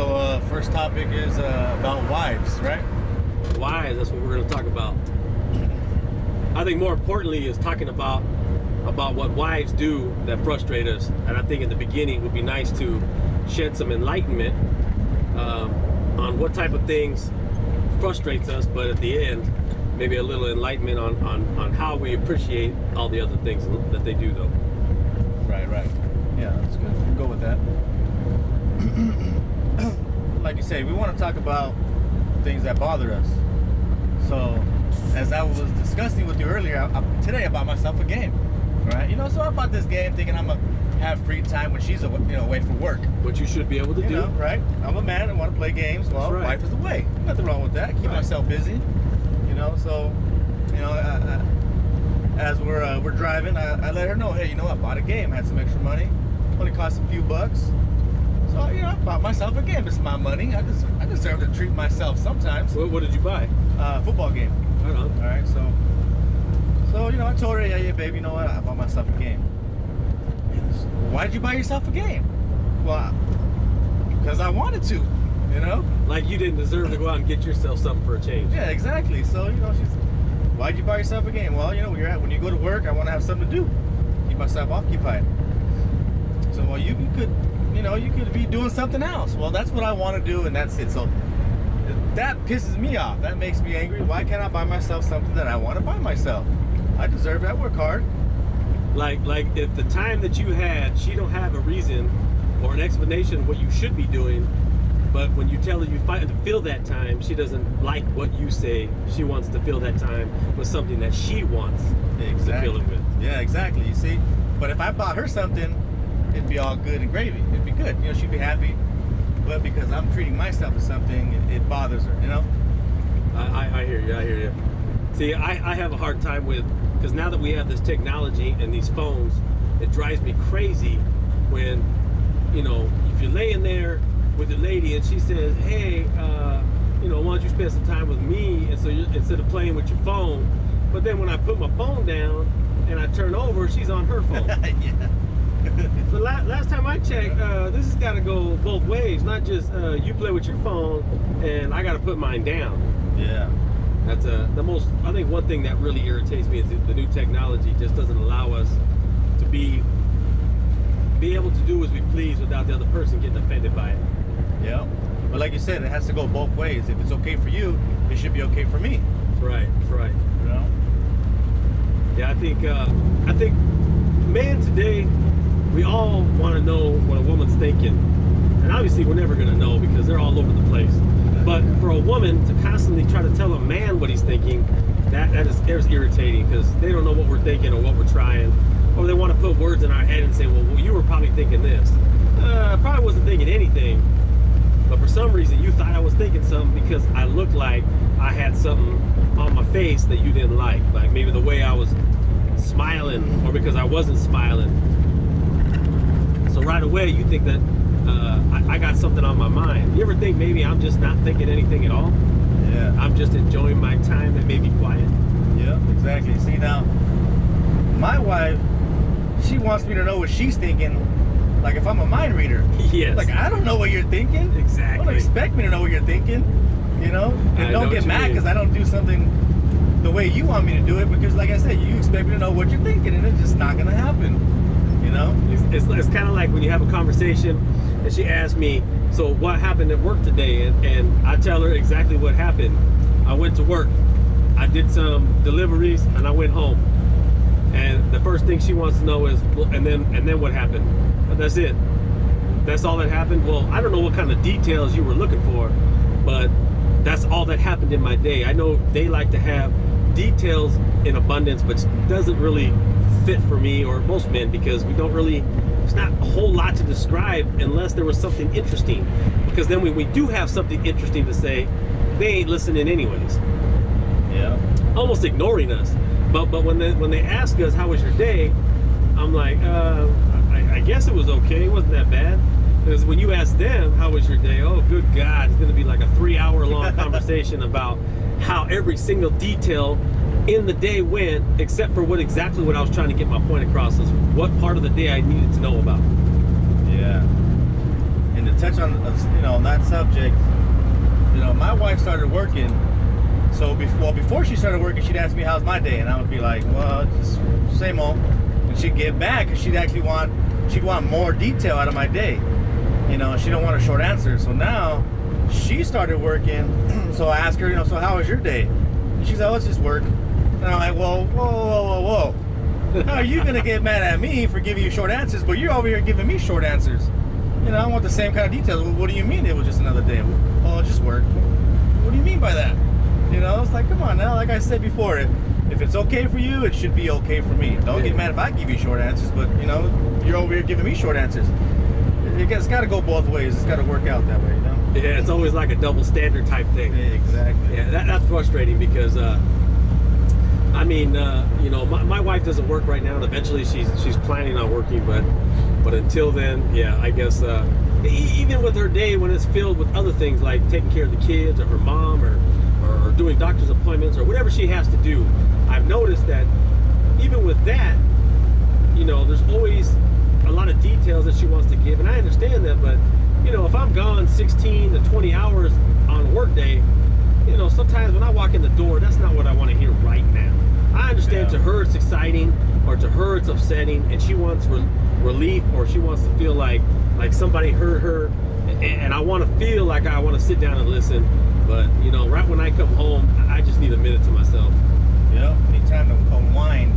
So first topic is about wives, right? Why? That's what we're going to talk about. I think more importantly is talking about what wives do that frustrate us. And I think in the beginning it would be nice to shed some enlightenment on what type of things frustrates us, but at the end, maybe a little enlightenment on how we appreciate all the other things that they do, though. Right. Yeah, that's good. We'll go with that. Like you say, we want to talk about things that bother us. So, as I was discussing with you earlier today about myself a game, right? So I bought this game thinking I'm gonna have free time when she's away for work. What you should be able to do, right? I'm a man. I want to play games. Well, right. Wife is away. Nothing wrong with that. Keep myself busy. So, as we're driving, I let her know, hey, I bought a game. I had some extra money. Only cost a few bucks. So, I bought myself a game. It's my money. I deserve to treat myself sometimes. What did you buy? Football game. Right on. All right, so I told her, yeah, babe, you know what? I bought myself a game. Why did you buy yourself a game? Well, because I wanted to, Like you didn't deserve to go out and get yourself something for a change. Yeah, exactly. So, she's, why'd you buy yourself a game? Well, when you go to work, I want to have something to do. Keep myself occupied. So, well, you could be doing something else. Well, that's what I want to do, and that's it. So that pisses me off. That makes me angry. Why can't I buy myself something that I want to buy myself? I deserve it. I work hard. Like if the time that you had, she don't have a reason or an explanation of what you should be doing, but when you tell her you fight to fill that time, she doesn't like what you say. She wants to fill that time with something that she wants to fill it with. Yeah, exactly. You see? But if I bought her something, it'd be all good and gravy. It'd be good. She'd be happy. But because I'm treating myself as something, it bothers her, I hear you. See, I have a hard time with, because now that we have this technology and these phones, it drives me crazy when, if you're laying there with a lady and she says, hey, why don't you spend some time with me, and so instead of playing with your phone, but then when I put my phone down and I turn over, she's on her phone. Yeah. So last time I checked, this has got to go both ways, not just you play with your phone and I got to put mine down. Yeah. That's I think one thing that really irritates me is the new technology just doesn't allow us to be able to do as we please without the other person getting offended by it. Yeah. But like you said, it has to go both ways. If it's okay for you, it should be okay for me. That's right. Yeah, I think men today, we all want to know what a woman's thinking. And obviously we're never going to know because they're all over the place. But for a woman to constantly try to tell a man what he's thinking, that is irritating because they don't know what we're thinking or what we're trying. Or they want to put words in our head and say, well, you were probably thinking this. I probably wasn't thinking anything. But for some reason, you thought I was thinking something because I looked like I had something on my face that you didn't like. Like maybe the way I was smiling or because I wasn't smiling. So right away, you think that I got something on my mind. You ever think maybe I'm just not thinking anything at all? Yeah. I'm just enjoying my time that may be quiet. Yeah, exactly. See, now, my wife, she wants me to know what she's thinking, like if I'm a mind reader. Yes. Like, I don't know what you're thinking. Exactly. Don't expect me to know what you're thinking, And don't get mad because I don't do something the way you want me to do it, because like I said, you expect me to know what you're thinking, and it's just not going to happen. It's kind of like when you have a conversation and she asks me, so what happened at work today? And I tell her exactly what happened. I went to work, I did some deliveries, and I went home. And the first thing she wants to know is, well, and then what happened? But that's it. That's all that happened. Well, I don't know what kind of details you were looking for, but that's all that happened in my day. I know they like to have details in abundance, but doesn't really fit for me or most men, because we don't really, it's not a whole lot to describe unless there was something interesting, because then when we do have something interesting to say, they ain't listening anyways. Yeah. Almost ignoring us. But when they ask us, how was your day? I'm like, I guess it was okay. It wasn't that bad. Because when you ask them, how was your day? Oh, good God, it's going to be like a 3-hour long conversation about how every single detail in the day went, except for exactly what I was trying to get my point across, is what part of the day I needed to know about. Yeah. And to touch on, on that subject, my wife started working. So before she started working, she'd ask me how's my day, and I would be like, well, just same old. And she'd get back, and she'd want more detail out of my day. She don't want a short answer. So now she started working. So I asked her, so how was your day? And she's like, oh, it's just work. And I'm like, well, whoa. How are you gonna get mad at me for giving you short answers, but you're over here giving me short answers? I want the same kind of details. Well, what do you mean it was just another day? Oh, it's just work. What do you mean by that? It's like, come on now. Like I said before, if it's okay for you, it should be okay for me. Don't get mad if I give you short answers, but you're over here giving me short answers. It's got to go both ways. It's got to work out that way, Yeah, it's always like a double standard type thing. Yeah, exactly. Yeah, that's frustrating because, my wife doesn't work right now, and eventually she's planning on working, but until then, yeah, I guess even with her day when it's filled with other things like taking care of the kids or her mom or doing doctor's appointments or whatever she has to do, I've noticed that even with that, there's always a lot of details that she wants to give, and I understand that, but if I'm gone 16 to 20 hours on a work day, sometimes when I walk in the door, that's not what I want to hear right now. I understand to her it's exciting, or to her it's upsetting, and she wants relief, or she wants to feel like somebody heard her, and I want to feel like I want to sit down and listen. But right when I come home, I just need a minute to myself. Yeah, need time to unwind.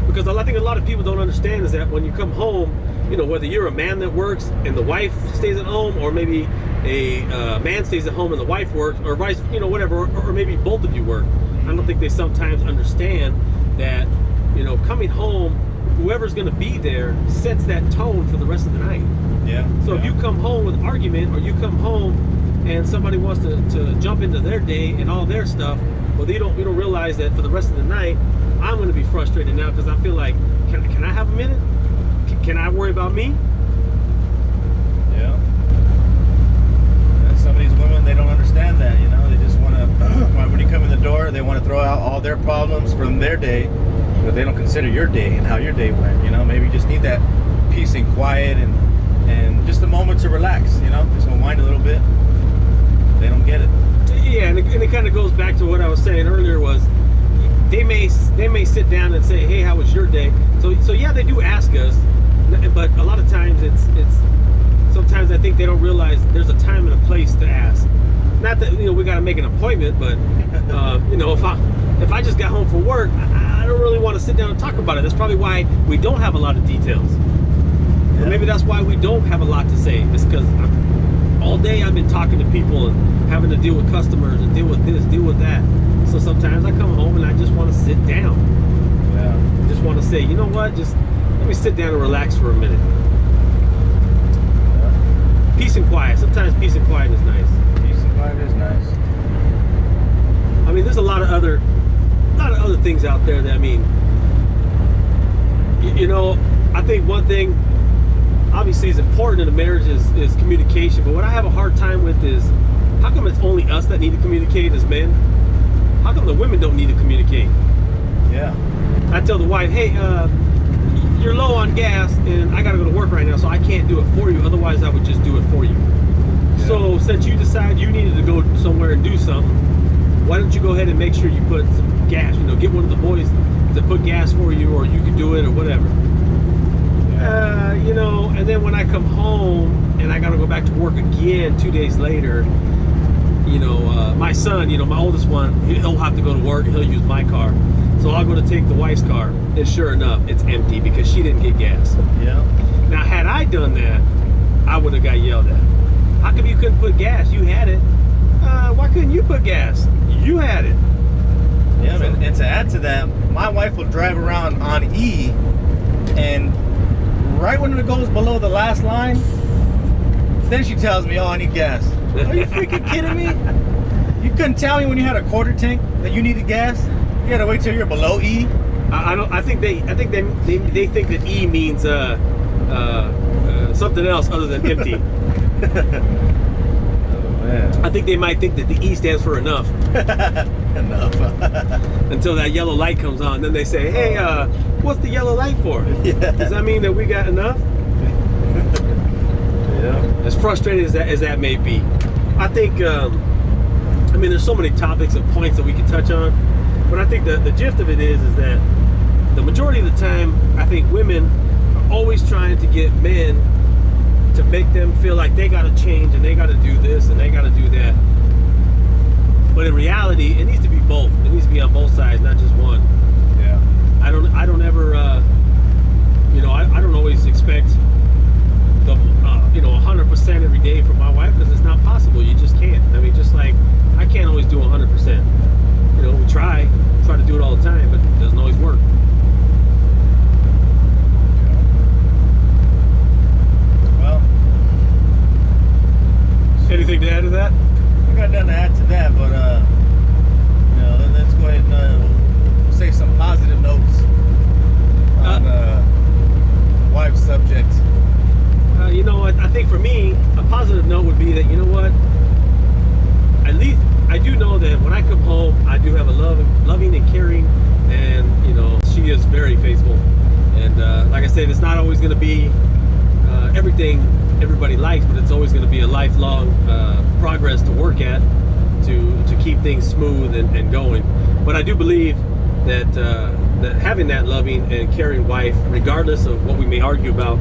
Because I think a lot of people don't understand is that when you come home, whether you're a man that works and the wife stays at home, or maybe a man stays at home and the wife works, or vice, whatever, or maybe both of you work. I don't think they sometimes understand that, coming home, whoever's going to be there sets that tone for the rest of the night. Yeah. So if you come home with an argument, or you come home and somebody wants to jump into their day and all their stuff, well, you don't realize that for the rest of the night, I'm going to be frustrated now because I feel like, can I have a minute? Can I worry about me? Yeah. And some of these women, they don't understand that, they just want to, when you come in the door, they want to throw out all their problems from their day, but they don't consider your day and how your day went. Maybe you just need that peace and quiet and just a moment to relax, just unwind a little bit. They don't get it. Yeah, and it kind of goes back to what I was saying earlier was, they may sit down and say, hey, how was your day? So yeah, they do ask us, but a lot of times it's sometimes I think they don't realize there's a time and a place to ask. Not that we got to make an appointment, but if I just got home from work, I don't really want to sit down and talk about it. That's probably why we don't have a lot of details. Yeah. Or maybe that's why we don't have a lot to say. It's because all day I've been talking to people and having to deal with customers and deal with this, deal with that. So sometimes I come home and I just want to sit down. Yeah. I just want to say, you know what? Just let me sit down and relax for a minute. Yeah. Peace and quiet. Sometimes peace and quiet is nice. Peace and quiet is nice. I mean, there's a lot of other things out there that, I think one thing obviously is important in a marriage is communication. But what I have a hard time with is, how come it's only us that need to communicate as men? How come the women don't need to communicate? Yeah. I tell the wife, hey, you're low on gas and I gotta go to work right now, so I can't do it for you. Otherwise, I would just do it for you. Yeah. So since you decide you needed to go somewhere and do something, why don't you go ahead and make sure you put some gas? Get one of the boys to put gas for you, or you can do it, or whatever. Yeah. And then when I come home and I gotta go back to work again 2 days later, my son, my oldest one, he'll have to go to work and he'll use my car. So I'll go to take the wife's car, and sure enough, it's empty because she didn't get gas. Yeah. Now, had I done that, I would have got yelled at. How come you couldn't put gas? You had it. Why couldn't you put gas? You had it. Yeah, so, and to add to that, my wife will drive around on E, and right when it goes below the last line, then she tells me, oh, I need gas. Are you freaking kidding me? You couldn't tell me when you had a quarter tank that you needed gas? You had to wait till you're below E? I think they think that E means something else other than empty. Man. I think they might think that the E stands for enough. Enough. Until that yellow light comes on, then they say, hey, what's the yellow light for? Yeah. Does that mean that we got enough? Yeah. As frustrating as that may be, I think. I mean, there's so many topics and points that we can touch on, but I think the gist of it is that the majority of the time, I think women are always trying to get men to make them feel like they got to change and they got to do this and they got to do that. But in reality, it needs to be both. It needs to be on both sides, not just one. Yeah. I don't ever, I don't always expect the, 100% every day from my wife, because it's not possible. You just can't. I mean, just like I can't always do 100%. We try to do it all the time, but it doesn't always work. Well, Anything to add to that? I got nothing to add to that, but let's go ahead and say some positive notes on wife's subject. I think for me, a positive note would be that, at least I do know that when I come home, I do have a loving and caring, and she is very faithful. And like I said, it's not always going to be everything everybody likes, but it's always going to be a lifelong progress to work at to keep things smooth and going. But I do believe that that having that loving and caring wife, regardless of what we may argue about,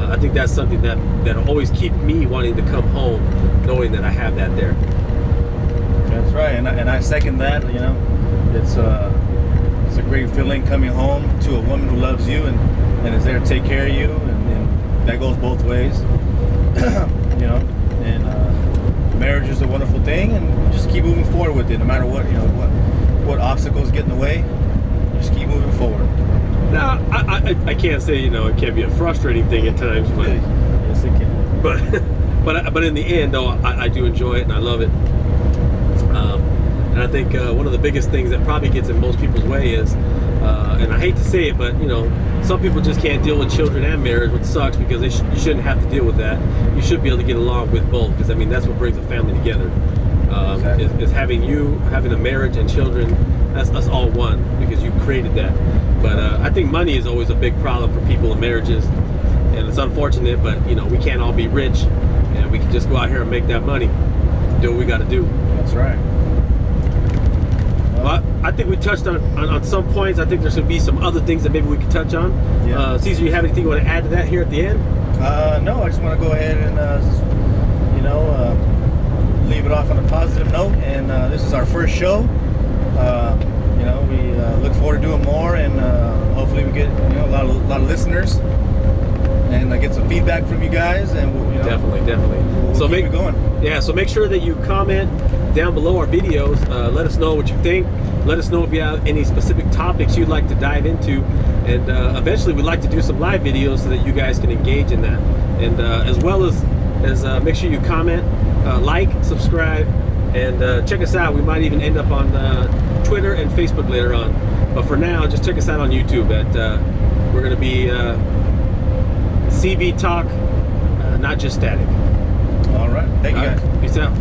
I think that's something that'll always keep me wanting to come home, knowing that I have that there. That's right, and I second that. It's a great feeling coming home to a woman who loves you and is there to take care of you, and that goes both ways. And marriage is a wonderful thing, and just keep moving forward with it, no matter what obstacles get in the way. Just keep moving forward. Now, I can't say it can be a frustrating thing at times, but yes, it can. But in the end, though, I do enjoy it and I love it. And I think one of the biggest things that probably gets in most people's way is, and I hate to say it, but some people just can't deal with children and marriage, which sucks, because you shouldn't have to deal with that. You should be able to get along with both, because that's what brings a family together. Exactly. Is having a marriage and children. That's us all one, because you created that. But I think money is always a big problem for people in marriages, and it's unfortunate, but we can't all be rich, and we can just go out here and make that money, do what we got to do. That's right. Well, I think we touched on some points. I think there's going to be some other things that maybe we can touch on. Yeah. Caesar, you have anything you want to add to that here at the end? No, I just want to go ahead and leave it off on a positive note. And this is our first show. We look forward to doing more, and hopefully we get a lot of listeners, and get some feedback from you guys, and Definitely. We'll keep it going. Yeah, so make sure that you comment down below our videos. Let us know what you think. Let us know if you have any specific topics you'd like to dive into, and eventually we'd like to do some live videos so that you guys can engage in that. And as well as make sure you comment, like, subscribe, and check us out. We might even end up on Twitter and Facebook later on. But for now, just check us out on YouTube. We're going to be CB Talk, not just static. All right. Thank you, guys. Peace out.